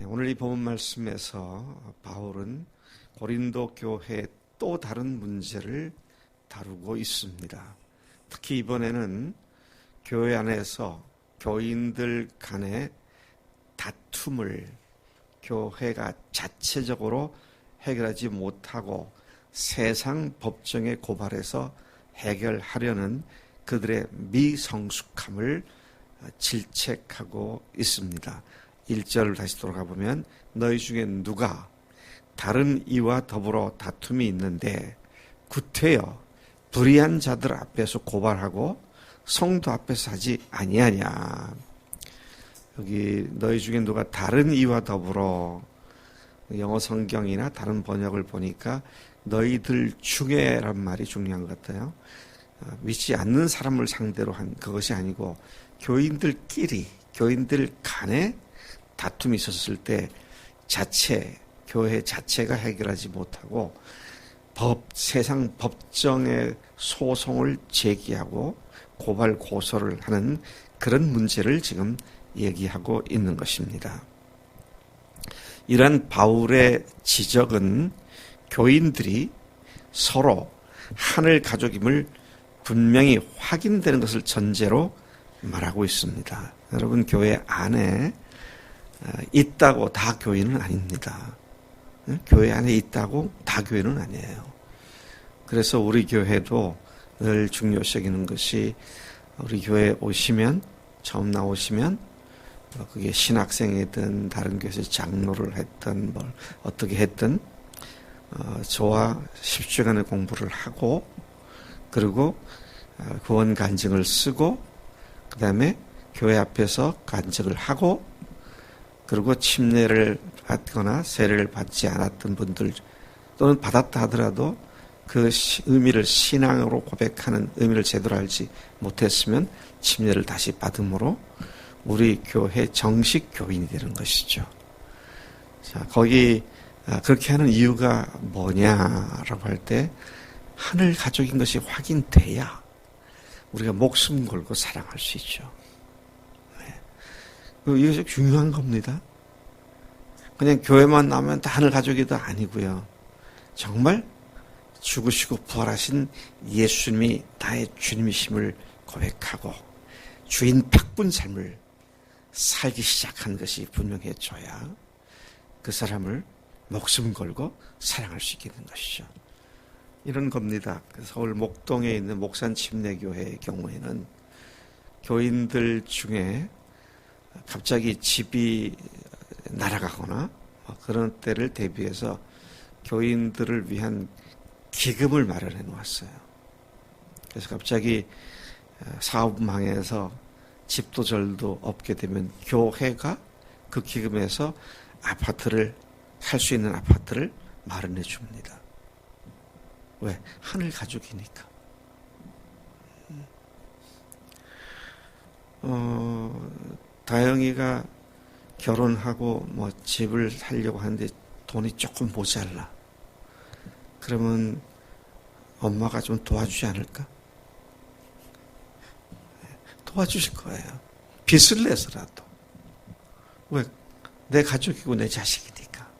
오늘 이 본문 말씀에서 바울은 고린도 교회의 또 다른 문제를 다루고 있습니다. 특히 이번에는 교회 안에서 교인들 간의 다툼을 교회가 자체적으로 해결하지 못하고 세상 법정에 고발해서 해결하려는 그들의 미성숙함을 질책하고 있습니다. 1절을 다시 돌아가 보면 너희 중에 누가 다른 이와 더불어 다툼이 있는데 구태여 불의한 자들 앞에서 고발하고 성도 앞에서 하지 아니하냐. 여기 너희 중에 누가 다른 이와 더불어, 영어 성경이나 다른 번역을 보니까 너희들 중에란 말이 중요한 것 같아요. 믿지 않는 사람을 상대로 한 그것이 아니고 교인들끼리, 교인들 간에 다툼이 있었을 때 교회 자체가 해결하지 못하고 세상 법정에 소송을 제기하고 고발 고소를 하는 그런 문제를 지금 얘기하고 있는 것입니다. 이러한 바울의 지적은 교인들이 서로 하늘 가족임을 분명히 확인되는 것을 전제로 말하고 있습니다. 여러분, 교회 안에 있다고 다 교인은 아닙니다. 교회 안에 있다고 다 교인은 아니에요. 그래서 우리 교회도 늘 중요시 여기는 것이, 우리 교회에 오시면, 처음 나오시면 그게 신학생이든 다른 교회에서 장로를 했든 뭘 어떻게 했든 저와 10주간의 공부를 하고, 그리고 구원 간증을 쓰고, 그 다음에 교회 앞에서 간증을 하고, 그리고 침례를 받거나 세례를 받지 않았던 분들, 또는 받았다 하더라도 그 의미를 신앙으로 고백하는 의미를 제대로 알지 못했으면 침례를 다시 받음으로 우리 교회 정식 교인이 되는 것이죠. 자, 거기 그렇게 하는 이유가 뭐냐라고 할 때, 하늘 가족인 것이 확인돼야 우리가 목숨 걸고 사랑할 수 있죠. 이것이 중요한 겁니다. 그냥 교회만 나오면 다 하늘 가족이다 아니고요. 정말 죽으시고 부활하신 예수님이 나의 주님이심을 고백하고 주인 바꾼 삶을 살기 시작한 것이 분명해져야 그 사람을 목숨 걸고 사랑할 수 있는 것이죠. 이런 겁니다. 서울 목동에 있는 목산 침례교회의 경우에는 교인들 중에 갑자기 집이 날아가거나 그런 때를 대비해서 교인들을 위한 기금을 마련해 놓았어요. 그래서 갑자기 사업 망해서 집도 절도 없게 되면 교회가 그 기금에서 살 수 있는 아파트를 마련해 줍니다. 왜? 하늘 가족이니까. 다영이가 결혼하고 집을 살려고 하는데 돈이 조금 모자라. 그러면 엄마가 좀 도와주지 않을까? 도와주실 거예요. 빚을 내서라도. 왜? 내 가족이고 내 자식이니까.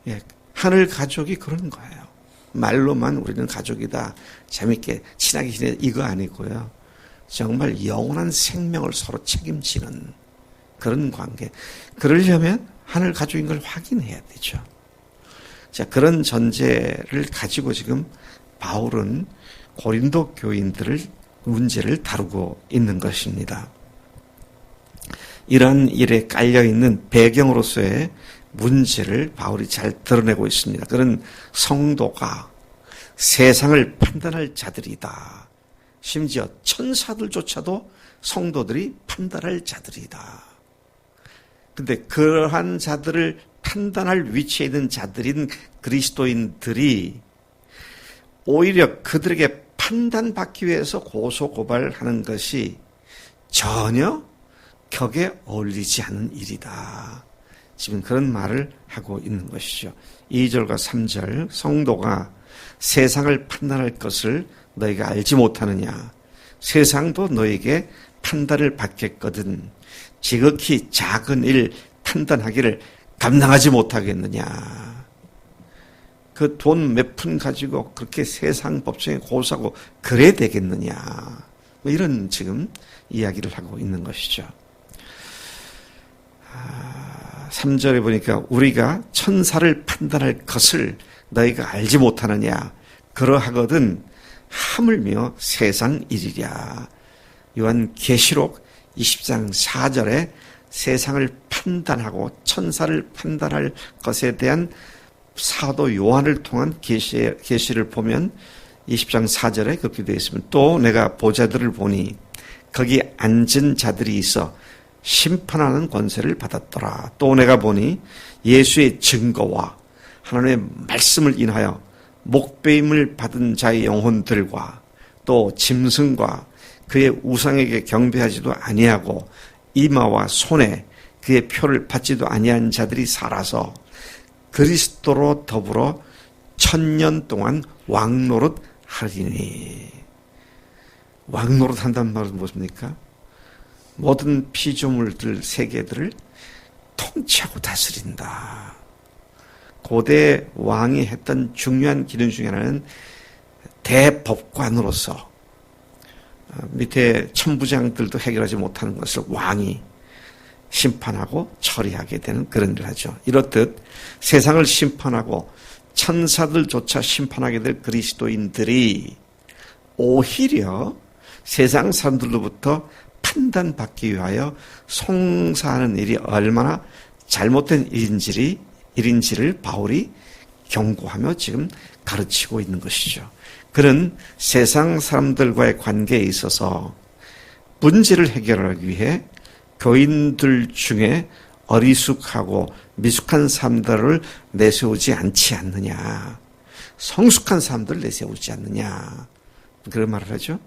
예, 하늘 가족이 그런 거예요. 말로만 우리는 가족이다, 재밌게 친하게 지내, 이거 아니고요. 정말 영원한 생명을 서로 책임지는 그런 관계. 그러려면 하늘 가족인 걸 확인해야 되죠. 자, 그런 전제를 가지고 지금 바울은 고린도 교인들을 문제를 다루고 있는 것입니다. 이러한 일에 깔려있는 배경으로서의 문제를 바울이 잘 드러내고 있습니다. 그런 성도가 세상을 판단할 자들이다. 심지어 천사들조차도 성도들이 판단할 자들이다. 근데 그러한 자들을 판단할 위치에 있는 자들인 그리스도인들이 오히려 그들에게 판단받기 위해서 고소고발하는 것이 전혀 격에 어울리지 않는 일이다. 지금 그런 말을 하고 있는 것이죠. 2절과 3절, 성도가 세상을 판단할 것을 너희가 알지 못하느냐. 세상도 너에게 판단을 받겠거든. 지극히 작은 일 판단하기를 감당하지 못하겠느냐. 그 돈 몇 푼 가지고 그렇게 세상 법정에 고소하고 그래야 되겠느냐. 뭐 이런 지금 이야기를 하고 있는 것이죠. 3절에 보니까 우리가 천사를 판단할 것을 너희가 알지 못하느냐. 그러하거든 하물며 세상 일이랴. 요한계시록 20장 4절에 세상을 판단하고 천사를 판단할 것에 대한 사도 요한을 통한 계시를 보면 20장 4절에 그렇게 되어 있습니다. 또 내가 보좌들을 보니 거기 앉은 자들이 있어 심판하는 권세를 받았더라. 또 내가 보니 예수의 증거와 하나님의 말씀을 인하여 목배임을 받은 자의 영혼들과 또 짐승과 그의 우상에게 경배하지도 아니하고 이마와 손에 그의 표를 받지도 아니한 자들이 살아서 그리스도로 더불어 1000년 동안 왕노릇 하리니. 왕노릇 한다는 말은 무엇입니까? 모든 피조물들 세계들을 통치하고 다스린다. 고대 왕이 했던 중요한 기능 중에 하나는 대법관으로서 밑에 천부장들도 해결하지 못하는 것을 왕이 심판하고 처리하게 되는 그런 일을 하죠. 이렇듯 세상을 심판하고 천사들조차 심판하게 될 그리스도인들이 오히려 세상 사람들로부터 판단받기 위하여 송사하는 일이 얼마나 잘못된 일인지를 바울이 경고하며 지금 가르치고 있는 것이죠. 그는 세상 사람들과의 관계에 있어서 문제를 해결하기 위해 교인들 중에 어리숙하고 미숙한 사람들을 내세우지 않지 않느냐. 성숙한 사람들을 내세우지 않느냐. 그런 말을 하죠.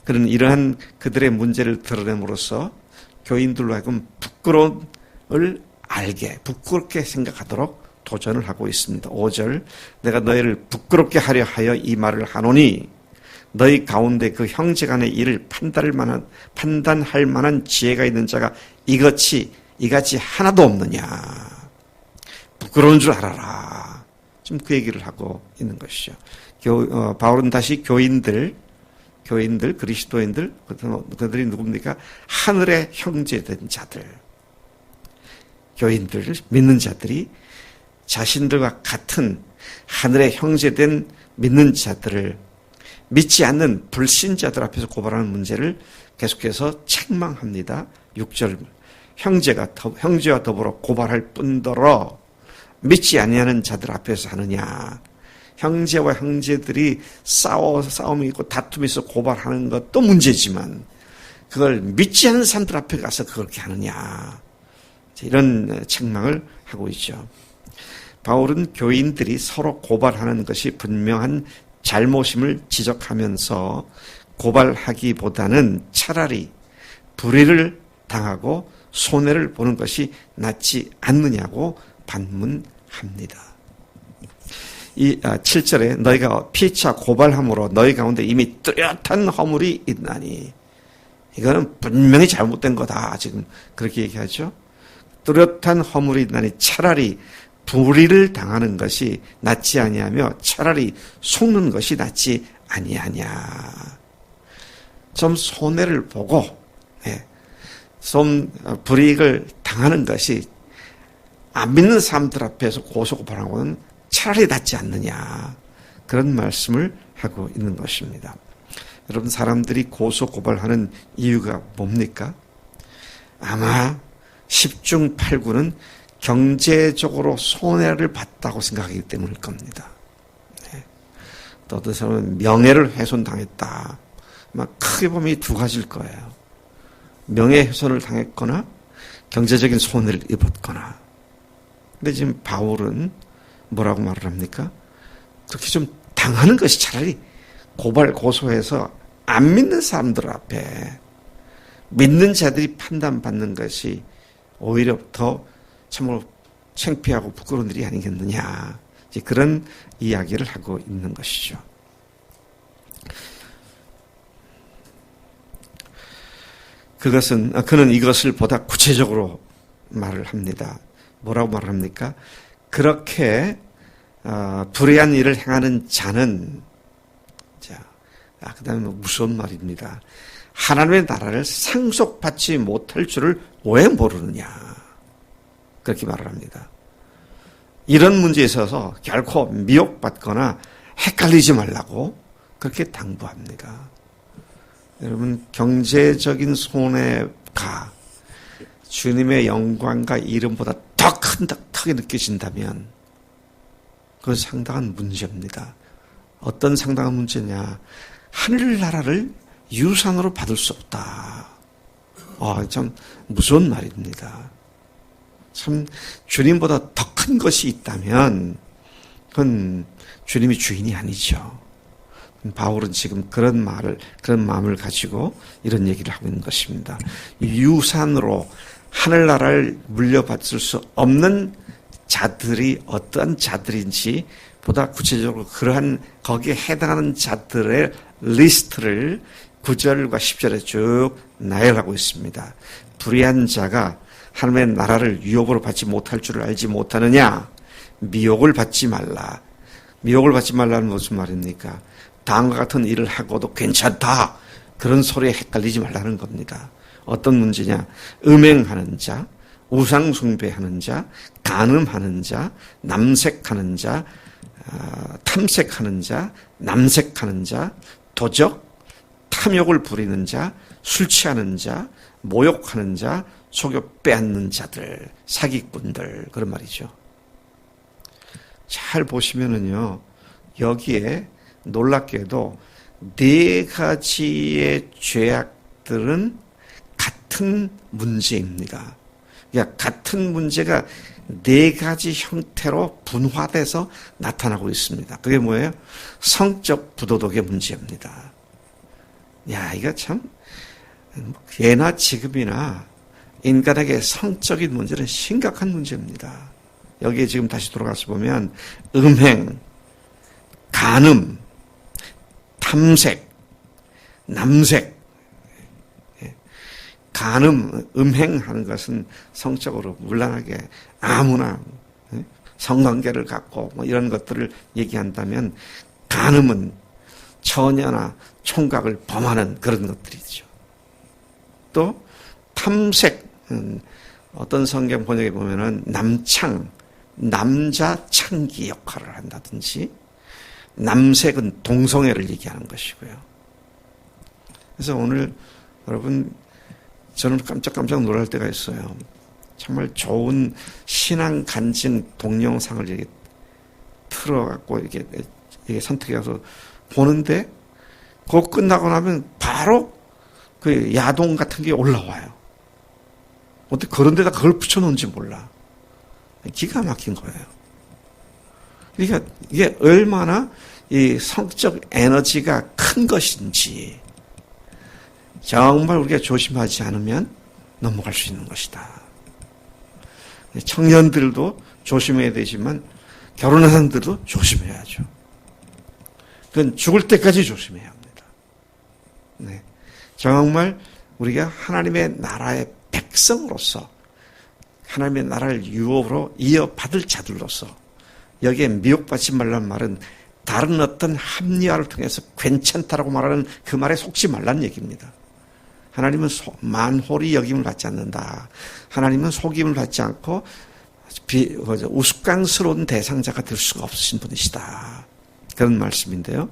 그는 이러한 그들의 문제를 드러냄으로써 교인들로 하여금 부끄러움을 알게, 부끄럽게 생각하도록 도전을 하고 있습니다. 5절 내가 너희를 부끄럽게 하려 하여 이 말을 하노니 너희 가운데 그 형제 간의 일을 판단할 만한 지혜가 있는 자가 이같이 하나도 없느냐. 부끄러운 줄 알아라. 지금 그 얘기를 하고 있는 것이죠. 바울은 다시 교인들, 그리스도인들, 그들이 누굽니까? 하늘의 형제된 자들, 교인들, 믿는 자들이 자신들과 같은 하늘의 형제된 믿는 자들을 믿지 않는 불신자들 앞에서 고발하는 문제를 계속해서 책망합니다. 6절 형제와 더불어 고발할 뿐더러 믿지 아니하는 자들 앞에서 하느냐. 형제와 형제들이 싸움이 있고 다툼이 있어 고발하는 것도 문제지만 그걸 믿지 않는 사람들 앞에 가서 그렇게 하느냐. 이런 책망을 하고 있죠. 바울은 교인들이 서로 고발하는 것이 분명한 잘못임을 지적하면서 고발하기보다는 차라리 불의를 당하고 손해를 보는 것이 낫지 않느냐고 반문합니다. 이 7절에 너희가 피차 고발함으로 너희 가운데 이미 뚜렷한 허물이 있나니, 이거는 분명히 잘못된 거다. 지금 그렇게 얘기하죠. 뚜렷한 허물이 있나니 차라리 불의를 당하는 것이 낫지 아니하며 차라리 속는 것이 낫지 아니하냐. 좀 손해를 보고 좀 불이익을 당하는 것이 안 믿는 사람들 앞에서 고소고발하고는 차라리 낫지 않느냐. 그런 말씀을 하고 있는 것입니다. 여러분, 사람들이 고소고발하는 이유가 뭡니까? 아마 10중 8구는 경제적으로 손해를 봤다고 생각하기 때문일 겁니다. 또 어떤 사람은 명예를 훼손당했다. 막 크게 보면 이 두 가지일 거예요. 명예훼손을 당했거나 경제적인 손해를 입었거나. 근데 지금 바울은 뭐라고 말을 합니까? 그렇게 좀 당하는 것이 차라리 고소해서 안 믿는 사람들 앞에 믿는 자들이 판단받는 것이 오히려 더 참으로 창피하고 부끄러운 일이 아니겠느냐. 이제 그런 이야기를 하고 있는 것이죠. 그는 이것을 보다 구체적으로 말을 합니다. 뭐라고 말을 합니까? 그렇게 불의한 일을 행하는 자는, 그 다음에 무서운 말입니다. 하나님의 나라를 상속받지 못할 줄을 왜 모르느냐. 그렇게 말을 합니다. 이런 문제에 있어서 결코 미혹받거나 헷갈리지 말라고 그렇게 당부합니다. 여러분, 경제적인 손해가 주님의 영광과 이름보다 더 크게 느껴진다면 그건 상당한 문제입니다. 어떤 상당한 문제냐. 하늘나라를 유산으로 받을 수 없다. 참 무서운 말입니다. 참 주님보다 더 큰 것이 있다면 그건 주님이 주인이 아니죠. 바울은 지금 그런 마음을 가지고 이런 얘기를 하고 있는 것입니다. 유산으로 하늘나라를 물려받을 수 없는 자들이 어떠한 자들인지 보다 구체적으로 그러한 거기에 해당하는 자들의 리스트를 9절과 10절에 쭉 나열하고 있습니다. 불의한 자가 하나님의 나라를 유업으로 받지 못할 줄을 알지 못하느냐? 미혹을 받지 말라. 미혹을 받지 말라는 무슨 말입니까? 다음과 같은 일을 하고도 괜찮다. 그런 소리에 헷갈리지 말라는 겁니다. 어떤 문제냐? 음행하는 자, 우상숭배하는 자, 간음하는 자, 남색하는 자, 탐색하는 자, 남색하는 자, 도적, 탐욕을 부리는 자, 술 취하는 자, 모욕하는 자, 속여 빼앗는 자들, 사기꾼들, 그런 말이죠. 잘 보시면은요, 여기에 놀랍게도 4가지의 죄악들은 같은 문제입니다. 그러니까 같은 문제가 4가지 형태로 분화돼서 나타나고 있습니다. 그게 뭐예요? 성적 부도덕의 문제입니다. 이거 참 예나 지금이나 인간에게 성적인 문제는 심각한 문제입니다. 여기에 지금 다시 돌아가서 보면 음행, 간음, 탐색, 남색, 간음, 음행하는 것은 성적으로 물란하게 아무나 성관계를 갖고 이런 것들을 얘기한다면, 간음은 처녀나 총각을 범하는 그런 것들이죠. 또 탐색, 어떤 성경 번역에 보면은 남창, 남자 창기 역할을 한다든지, 남색은 동성애를 얘기하는 것이고요. 그래서 오늘 여러분, 저는 깜짝깜짝 놀랄 때가 있어요. 정말 좋은 신앙 간증 동영상을 이렇게 틀어갖고 이렇게 선택해서 보는데, 그거 끝나고 나면 바로 그 야동 같은 게 올라와요. 어떻게 그런 데다 그걸 붙여놓은지 몰라. 기가 막힌 거예요. 그러니까 이게 얼마나 이 성적 에너지가 큰 것인지 정말 우리가 조심하지 않으면 넘어갈 수 있는 것이다. 청년들도 조심해야 되지만 결혼한 사람들도 조심해야죠. 그건 죽을 때까지 조심해야 합니다. 네. 정말 우리가 하나님의 나라의 백성으로서, 하나님의 나라를 유업으로 이어받을 자들로서, 여기에 미혹받지 말라는 말은 다른 어떤 합리화를 통해서 괜찮다라고 말하는 그 말에 속지 말라는 얘기입니다. 하나님은 만홀히 여김을 받지 않는다. 하나님은 속임을 받지 않고 우스꽝스러운 대상자가 될 수가 없으신 분이시다. 그런 말씀인데요.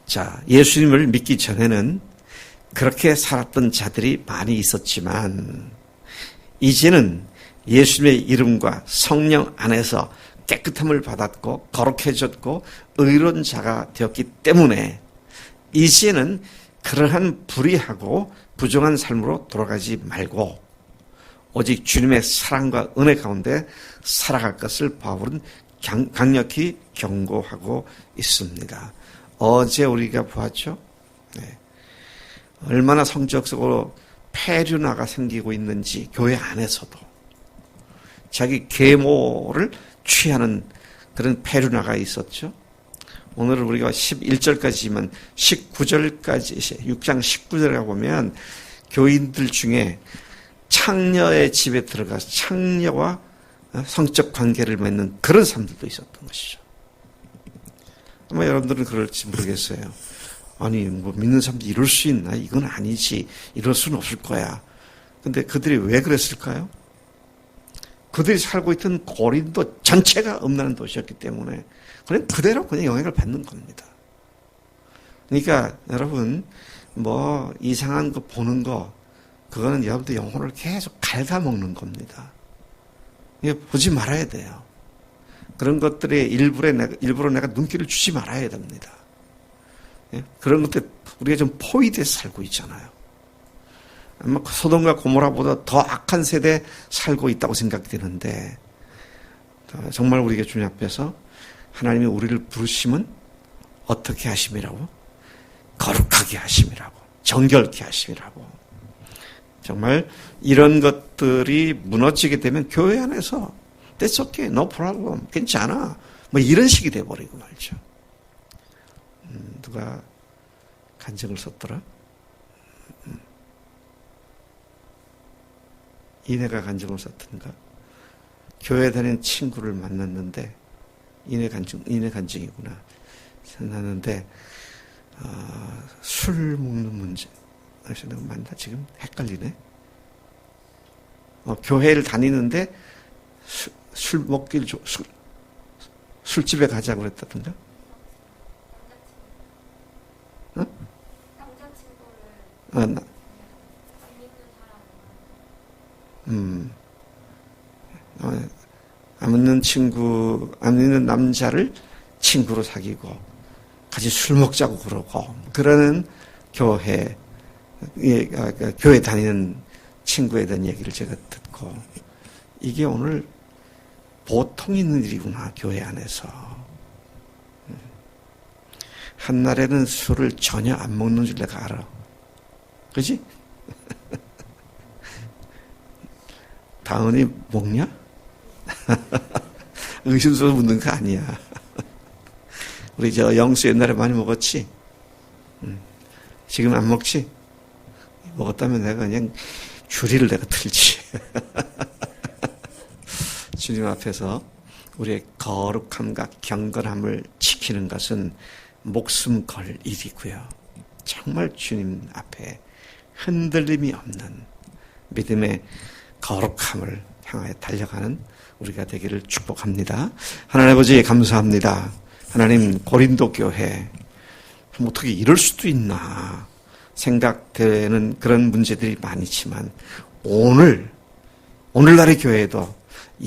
자, 예수님을 믿기 전에는 그렇게 살았던 자들이 많이 있었지만, 이제는 예수님의 이름과 성령 안에서 깨끗함을 받았고 거룩해졌고 의로운 자가 되었기 때문에 이제는 그러한 불의하고 부정한 삶으로 돌아가지 말고 오직 주님의 사랑과 은혜 가운데 살아갈 것을 바울은 강력히 경고하고 있습니다. 어제 우리가 보았죠? 네. 얼마나 성적으로 폐륜화가 생기고 있는지, 교회 안에서도 자기 계모를 취하는 그런 폐륜화가 있었죠. 오늘 우리가 11절까지지만 19절까지 6장 19절에 보면 교인들 중에 창녀의 집에 들어가서 창녀와 성적 관계를 맺는 그런 사람들도 있었던 것이죠. 아마 여러분들은 그럴지 모르겠어요. 아니, 뭐 믿는 사람들이 이럴 수 있나? 이건 아니지. 이럴 수는 없을 거야. 근데 그들이 왜 그랬을까요? 그들이 살고 있던 고린도 전체가 음란한 도시였기 때문에 그냥 그대로 그냥 영향을 받는 겁니다. 그러니까 여러분, 뭐 이상한 거 보는 거, 그거는 여러분들 영혼을 계속 갉아먹는 겁니다. 이거 보지 말아야 돼요. 그런 것들에 일부러 내가 눈길을 주지 말아야 됩니다. 그런 것들 우리가 좀 포위돼서 살고 있잖아요. 아마 소돔과 고모라보다 더 악한 세대에 살고 있다고 생각이 드는데, 정말 우리가 주님 앞에서 하나님이 우리를 부르심은 어떻게 하심이라고? 거룩하게 하심이라고, 정결케 하심이라고. 정말 이런 것들이 무너지게 되면 교회 안에서 That's okay, no problem, 괜찮아, 뭐 이런 식이 돼버리고 말이죠. 누가 간증을 썼더라? 이내가 간증을 썼던가? 교회 다니는 친구를 만났는데, 이내 간증이구나. 만났는데, 술 먹는 문제. 내가 맞나? 지금 헷갈리네. 교회를 다니는데, 술 먹길, 술집에 가자고 그랬다던가? 어? 남자친구를 안 믿는 남자를 친구로 사귀고 같이 술 먹자고 그러고 그러는 교회 다니는 친구에 대한 얘기를 제가 듣고, 이게 오늘 보통 있는 일이구나, 교회 안에서. 한날에는 술을 전혀 안 먹는 줄 내가 알아. 그지? 다은이 먹냐? 의심스러워 묻는 거 아니야. 우리 영수 옛날에 많이 먹었지? 지금 안 먹지? 먹었다면 내가 그냥 주리를 내가 틀지. 주님 앞에서 우리의 거룩함과 경건함을 지키는 것은 목숨 걸 일이고요. 정말 주님 앞에 흔들림이 없는 믿음의 거룩함을 향하여 달려가는 우리가 되기를 축복합니다. 하나님 아버지 감사합니다. 하나님, 고린도 교회 어떻게 이럴 수도 있나 생각되는 그런 문제들이 많지만 오늘날의 교회에도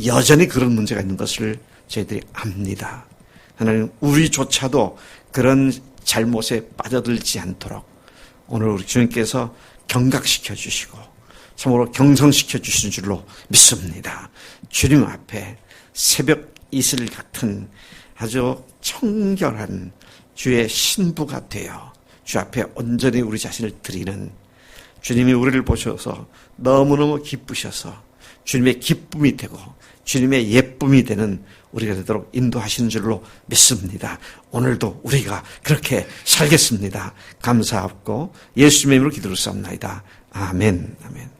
여전히 그런 문제가 있는 것을 저희들이 압니다. 하나님, 우리조차도 그런 잘못에 빠져들지 않도록 오늘 우리 주님께서 경각시켜 주시고 참으로 경성시켜 주신 줄로 믿습니다. 주님 앞에 새벽 이슬 같은 아주 청결한 주의 신부가 되어 주 앞에 온전히 우리 자신을 드리는, 주님이 우리를 보셔서 너무너무 기쁘셔서 주님의 기쁨이 되고 주님의 예쁨이 되는 우리가 되도록 인도하시는 줄로 믿습니다. 오늘도 우리가 그렇게 살겠습니다. 감사하고 예수님의 이름으로 기도를 쌉나이다. 아멘. 아멘.